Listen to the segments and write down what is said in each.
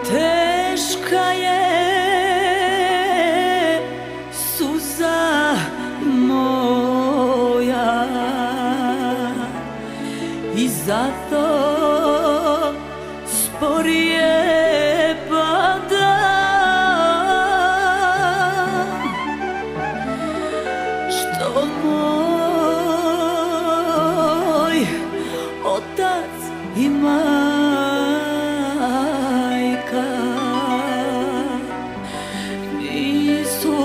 Teška je suza moja i zato sporije pada. Što moj otac i majka nisu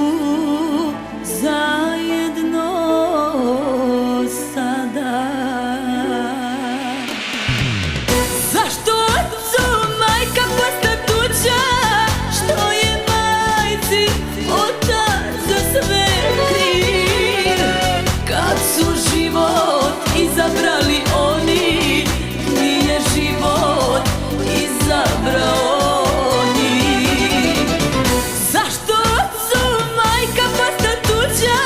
zajedno sada. Zašto ocu majka posta tuđa? Što je majci otac za sve kriv? Kad su život izabrali oni, nije život izabrao njih. Zašto ocu majka posta tuđa?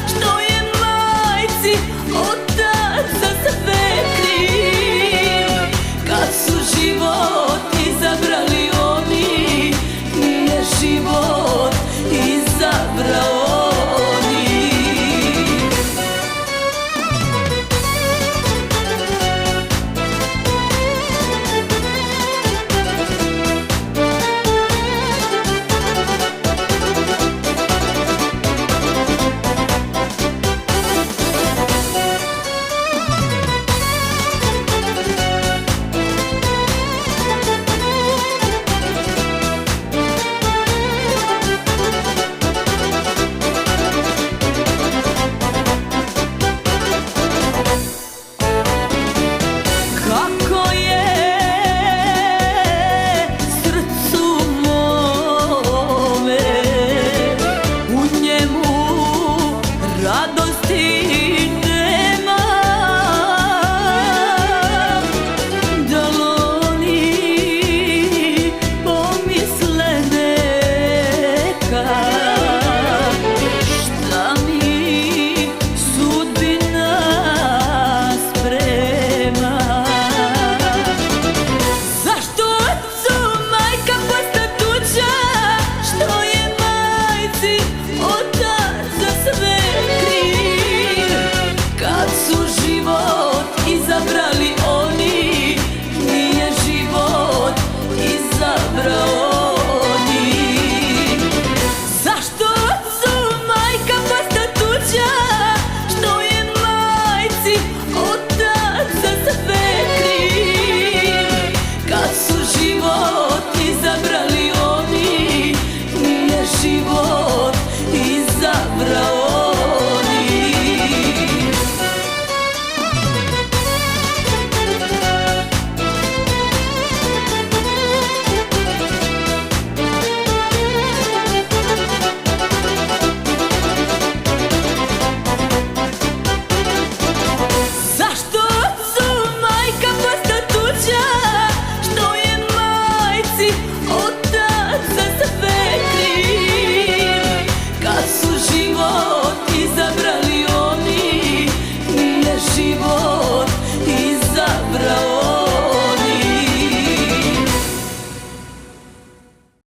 Što je majci otac za sve kriv? Kad su život izabrali oni, nije život izabrao njih. Kako je srcu mome, u njemu radosti nema. Dloni pomisle neka, šta mi sudbina sprema. Zašto ocu majka posta tuđa? Što je majci otac za sve kriv? Kad su život